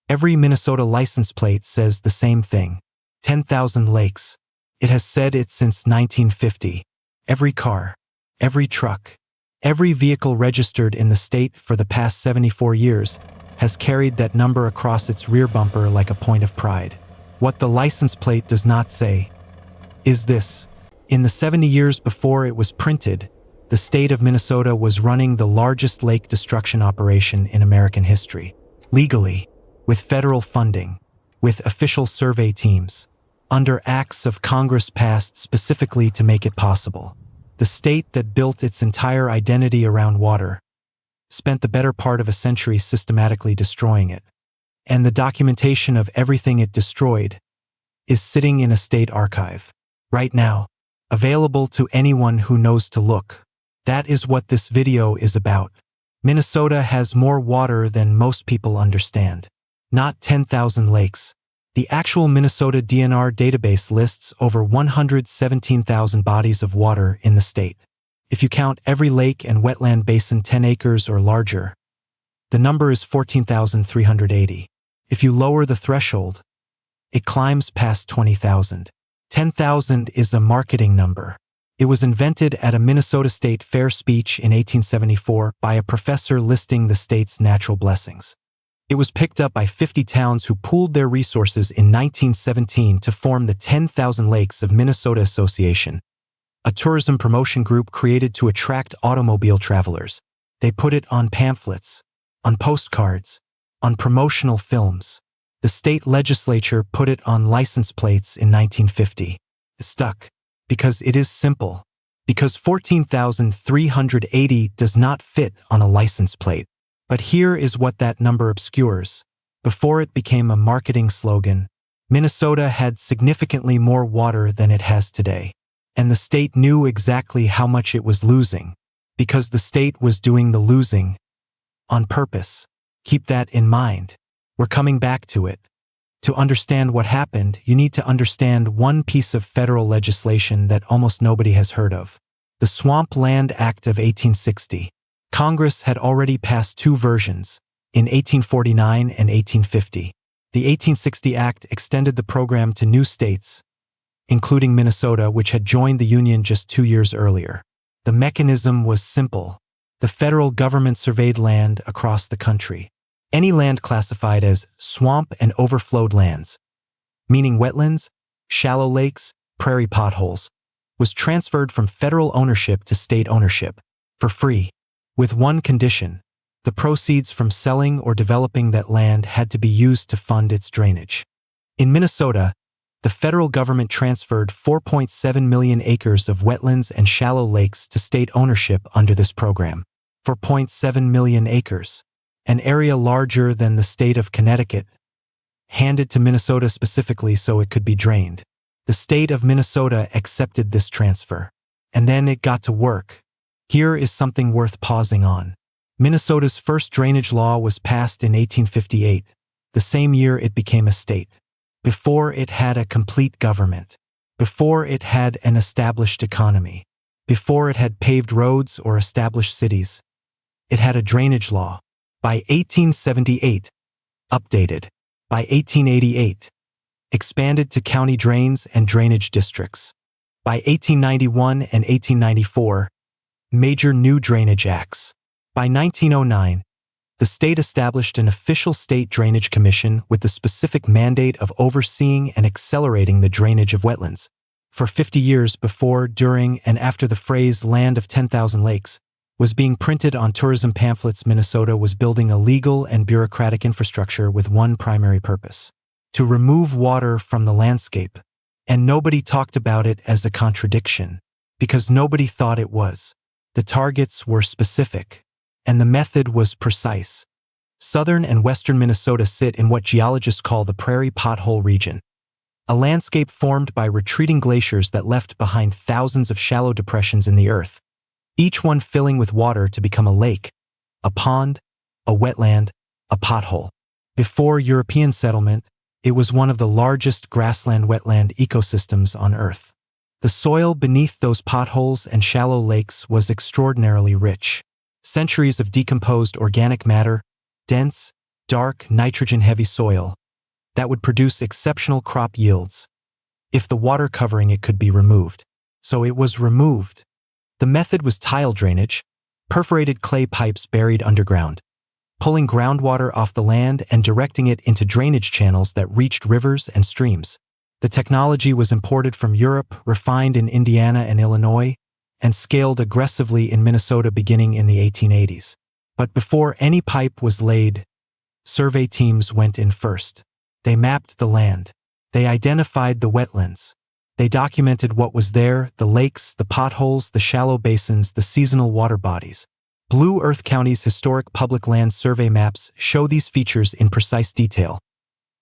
Every Minnesota license plate says the same thing. 10,000 lakes. It has said it since 1950. Every car, every truck, every vehicle registered in the state for the past 74 years has carried that number across its rear bumper like a point of pride. What the license plate does not say is this. In the 70 years before it was printed, the state of Minnesota was running the largest lake destruction operation in American history. Legally, with federal funding, with official survey teams, under acts of Congress passed specifically to make it possible. The state that built its entire identity around water spent the better part of a century systematically destroying it. And the documentation of everything it destroyed is sitting in a state archive, right now, available to anyone who knows to look. That is what this video is about. Minnesota has more water than most people understand. Not 10,000 lakes. The actual Minnesota DNR database lists over 117,000 bodies of water in the state. If you count every lake and wetland basin 10 acres or larger, the number is 14,380. If you lower the threshold, it climbs past 20,000. 10,000 is a marketing number. It was invented at a Minnesota State Fair speech in 1874 by a professor listing the state's natural blessings. It was picked up by 50 towns who pooled their resources in 1917 to form the 10,000 Lakes of Minnesota Association, a tourism promotion group created to attract automobile travelers. They put it on pamphlets, on postcards, on promotional films. The state legislature put it on license plates in 1950. It stuck because it is simple, because 14,380 does not fit on a license plate. But here is what that number obscures. Before it became a marketing slogan, Minnesota had significantly more water than it has today. And the state knew exactly how much it was losing, because the state was doing the losing on purpose. Keep that in mind. We're coming back to it. To understand what happened, you need to understand one piece of federal legislation that almost nobody has heard of. The Swamp Land Act of 1860. Congress had already passed two versions, in 1849 and 1850. The 1860 Act extended the program to new states, including Minnesota, which had joined the Union just 2 years earlier. The mechanism was simple. The federal government surveyed land across the country. Any land classified as swamp and overflowed lands, meaning wetlands, shallow lakes, prairie potholes, was transferred from federal ownership to state ownership, for free. With one condition: the proceeds from selling or developing that land had to be used to fund its drainage. In Minnesota, the federal government transferred 4.7 million acres of wetlands and shallow lakes to state ownership under this program. 4.7 million acres, an area larger than the state of Connecticut, handed to Minnesota specifically so it could be drained. The state of Minnesota accepted this transfer, and then it got to work. Here is something worth pausing on. Minnesota's first drainage law was passed in 1858, the same year it became a state. Before it had a complete government, before it had an established economy, before it had paved roads or established cities, it had a drainage law. By 1878, updated. By 1888, expanded to county drains and drainage districts. By 1891 and 1894, major new drainage acts. By 1909, the state established an official state drainage commission with the specific mandate of overseeing and accelerating the drainage of wetlands. For 50 years before, during, and after the phrase "land of 10,000 lakes" was being printed on tourism pamphlets, Minnesota was building a legal and bureaucratic infrastructure with one primary purpose: to remove water from the landscape. And nobody talked about it as a contradiction, because nobody thought it was. The targets were specific, and the method was precise. Southern and western Minnesota sit in what geologists call the prairie pothole region, a landscape formed by retreating glaciers that left behind thousands of shallow depressions in the earth, each one filling with water to become a lake, a pond, a wetland, a pothole. Before European settlement, it was one of the largest grassland-wetland ecosystems on Earth. The soil beneath those potholes and shallow lakes was extraordinarily rich. Centuries of decomposed organic matter, dense, dark, nitrogen-heavy soil that would produce exceptional crop yields if the water covering it could be removed. So it was removed. The method was tile drainage, perforated clay pipes buried underground, pulling groundwater off the land and directing it into drainage channels that reached rivers and streams. The technology was imported from Europe, refined in Indiana and Illinois, and scaled aggressively in Minnesota beginning in the 1880s. But before any pipe was laid, survey teams went in first. They mapped the land. They identified the wetlands. They documented what was there, the lakes, the potholes, the shallow basins, the seasonal water bodies. Blue Earth County's historic public land survey maps show these features in precise detail.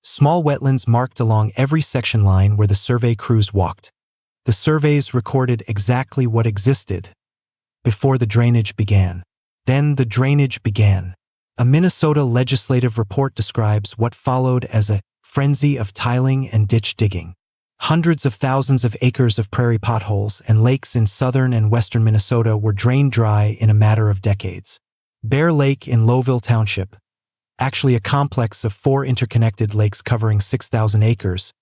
Small wetlands marked along every section line where the survey crews walked. The surveys recorded exactly what existed before the drainage began. Then the drainage began. A Minnesota legislative report describes what followed as a frenzy of tiling and ditch digging. Hundreds of thousands of acres of prairie potholes and lakes in southern and western Minnesota were drained dry in a matter of decades. Bear Lake in Lowville Township, actually a complex of 4 interconnected lakes covering 6,000 acres,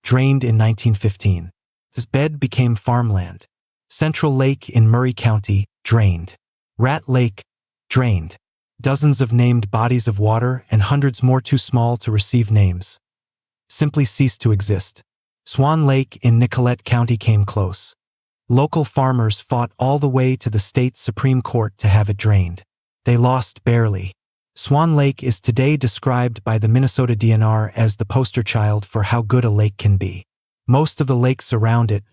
drained in 1915. This bed became farmland. Central Lake in Murray County, drained. Rat Lake, drained. Dozens of named bodies of water and hundreds more too small to receive names simply ceased to exist. Swan Lake in Nicollet County came close. Local farmers fought all the way to the state Supreme Court to have it drained. They lost barely. Swan Lake is today described by the Minnesota DNR as the poster child for how good a lake can be. Most of the lakes around it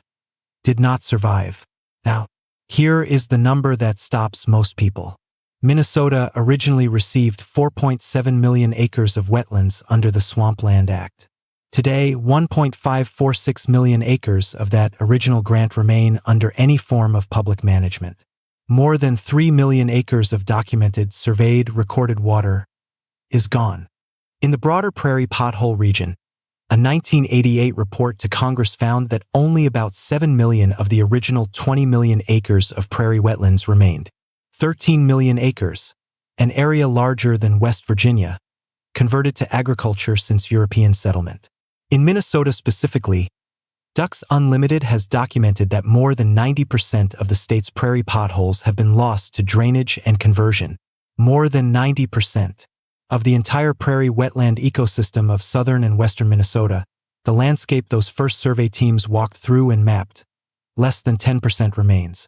did not survive. Now, here is the number that stops most people. Minnesota originally received 4.7 million acres of wetlands under the Swampland Act. Today, 1.546 million acres of that original grant remain under any form of public management. More than 3 million acres of documented, surveyed, recorded water is gone. In the broader prairie pothole region, a 1988 report to Congress found that only about 7 million of the original 20 million acres of prairie wetlands remained. 13 million acres, an area larger than West Virginia, converted to agriculture since European settlement. In Minnesota specifically, Ducks Unlimited has documented that more than 90% of the state's prairie potholes have been lost to drainage and conversion. More than 90% of the entire prairie wetland ecosystem of southern and western Minnesota, the landscape those first survey teams walked through and mapped, less than 10% remains.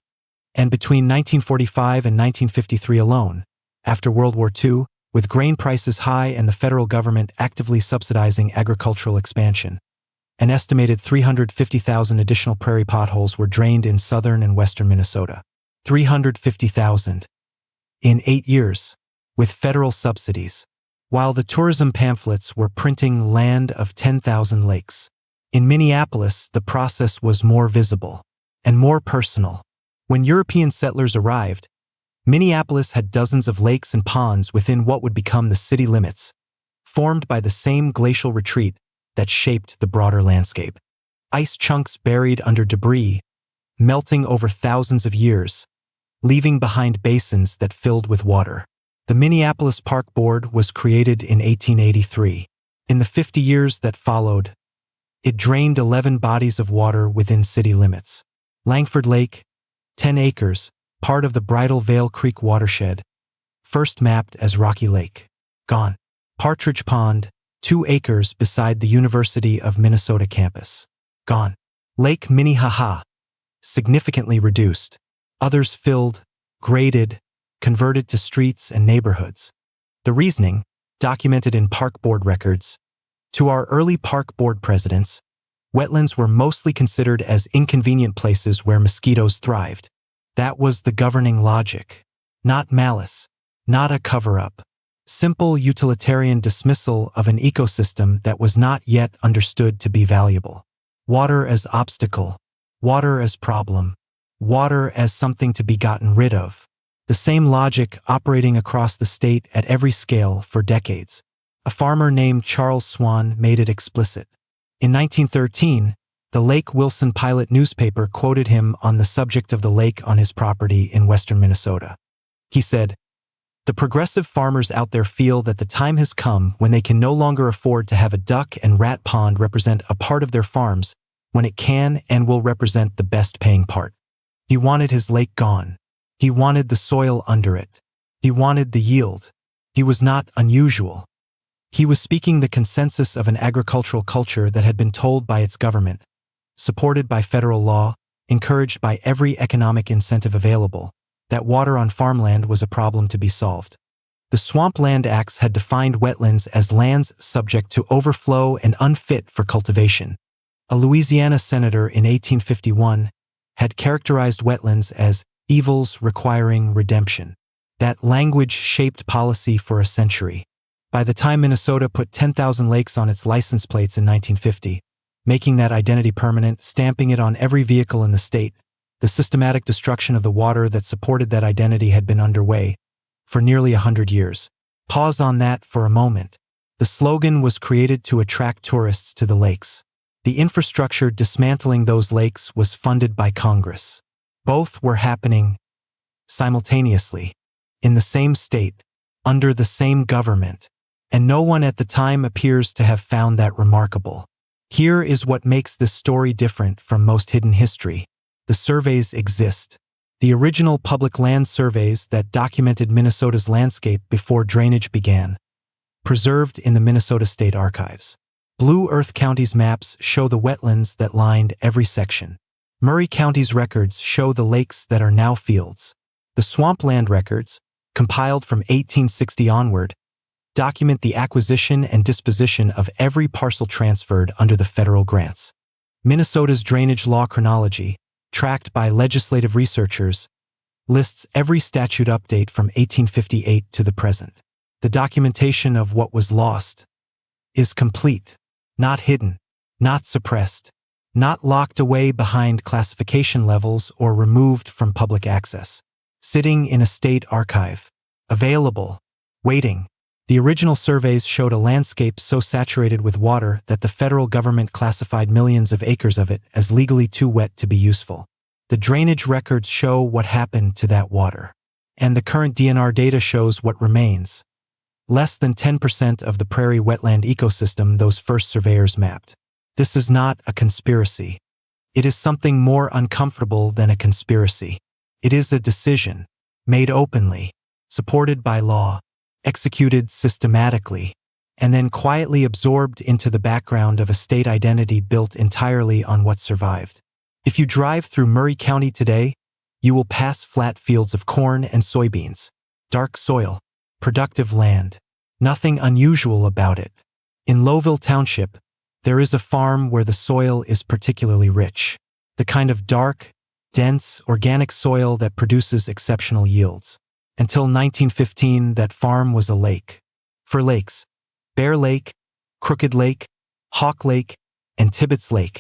And between 1945 and 1953 alone, after World War II, with grain prices high and the federal government actively subsidizing agricultural expansion, an estimated 350,000 additional prairie potholes were drained in southern and western Minnesota. 350,000 in 8 years, with federal subsidies, while the tourism pamphlets were printing land of 10,000 lakes. In Minneapolis, the process was more visible and more personal. When European settlers arrived, Minneapolis had dozens of lakes and ponds within what would become the city limits, formed by the same glacial retreat that shaped the broader landscape. Ice chunks buried under debris, melting over thousands of years, leaving behind basins that filled with water. The Minneapolis Park Board was created in 1883. In the 50 years that followed, it drained 11 bodies of water within city limits. Langford Lake, 10 acres, part of the Bridal Veil Creek watershed, first mapped as Rocky Lake, gone. Partridge Pond, 2 acres beside the University of Minnesota campus, gone. Lake Minnehaha, significantly reduced. Others filled, graded, converted to streets and neighborhoods. The reasoning, documented in Park Board records, to our early Park Board presidents, wetlands were mostly considered as inconvenient places where mosquitoes thrived. That was the governing logic. Not malice, not a cover-up. Simple utilitarian dismissal of an ecosystem that was not yet understood to be valuable. Water as obstacle, water as problem, water as something to be gotten rid of. The same logic operating across the state at every scale for decades. A farmer named Charles Swan made it explicit. In 1913, the Lake Wilson Pilot newspaper quoted him on the subject of the lake on his property in western Minnesota. He said, The progressive farmers out there feel that the time has come when they can no longer afford to have a duck and rat pond represent a part of their farms when it can and will represent the best paying part. He wanted his lake gone. He wanted the soil under it. He wanted the yield. He was not unusual. He was speaking the consensus of an agricultural culture that had been told by its government, supported by federal law, encouraged by every economic incentive available, that water on farmland was a problem to be solved. The Swamp Land Acts had defined wetlands as lands subject to overflow and unfit for cultivation. A Louisiana senator in 1851 had characterized wetlands as evils requiring redemption. That language shaped policy for a century. By the time Minnesota put 10,000 lakes on its license plates in 1950, making that identity permanent, stamping it on every vehicle in the state, the systematic destruction of the water that supported that identity had been underway for nearly 100 years. Pause on that for a moment. The slogan was created to attract tourists to the lakes. The infrastructure dismantling those lakes was funded by Congress. Both were happening simultaneously, in the same state, under the same government, and no one at the time appears to have found that remarkable. Here is what makes this story different from most hidden history. The surveys exist. The original public land surveys that documented Minnesota's landscape before drainage began, preserved in the Minnesota State Archives. Blue Earth County's maps show the wetlands that lined every section. Murray County's records show the lakes that are now fields. The swampland records, compiled from 1860 onward, document the acquisition and disposition of every parcel transferred under the federal grants. Minnesota's drainage law chronology, tracked by legislative researchers, lists every statute update from 1858 to the present. The documentation of what was lost is complete, not hidden, not suppressed, not locked away behind classification levels or removed from public access. Sitting in a state archive, available, waiting. The original surveys showed a landscape so saturated with water that the federal government classified millions of acres of it as legally too wet to be useful. The drainage records show what happened to that water. And the current DNR data shows what remains. Less than 10% of the prairie wetland ecosystem those first surveyors mapped. This is not a conspiracy. It is something more uncomfortable than a conspiracy. It is a decision, made openly, supported by law, executed systematically, and then quietly absorbed into the background of a state identity built entirely on what survived. If you drive through Murray County today, you will pass flat fields of corn and soybeans, dark soil, productive land. Nothing unusual about it. In Lowville Township, there is a farm where the soil is particularly rich, the kind of dark, dense, organic soil that produces exceptional yields. Until 1915, that farm was a lake. For lakes, Bear Lake, Crooked Lake, Hawk Lake, and Tibbetts Lake,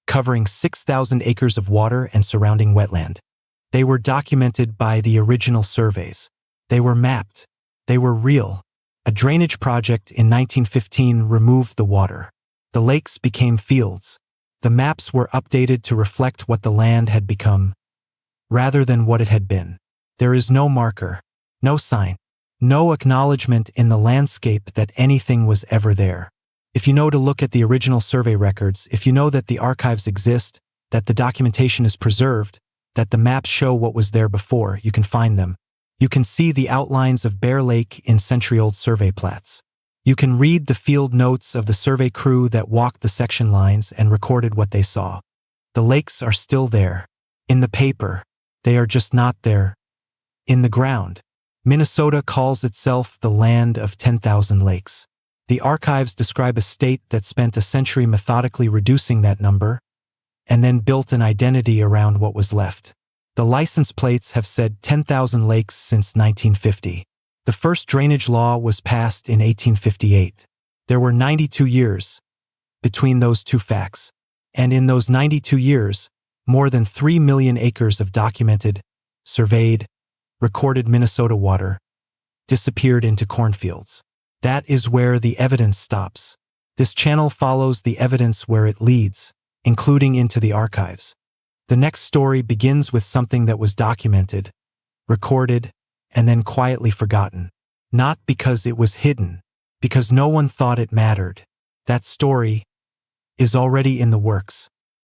covering 6,000 acres of water and surrounding wetland. They were documented by the original surveys. They were mapped. They were real. A drainage project in 1915 removed the water. The lakes became fields. The maps were updated to reflect what the land had become, rather than what it had been. There is no marker, no sign, no acknowledgement in the landscape that anything was ever there. If you know to look at the original survey records, if you know that the archives exist, that the documentation is preserved, that the maps show what was there before, you can find them. You can see the outlines of Bear Lake in century-old survey plats. You can read the field notes of the survey crew that walked the section lines and recorded what they saw. The lakes are still there. In the paper. They are just not there. In the ground. Minnesota calls itself the land of 10,000 lakes. The archives describe a state that spent a century methodically reducing that number, and then built an identity around what was left. The license plates have said 10,000 lakes since 1950. The first drainage law was passed in 1858. There were 92 years between those two facts, and in those 92 years, more than 3 million acres of documented, surveyed, recorded Minnesota water disappeared into cornfields. That is where the evidence stops. This channel follows the evidence where it leads, including into the archives. The next story begins with something that was documented, recorded, and then quietly forgotten. Not because it was hidden, because no one thought it mattered. That story is already in the works.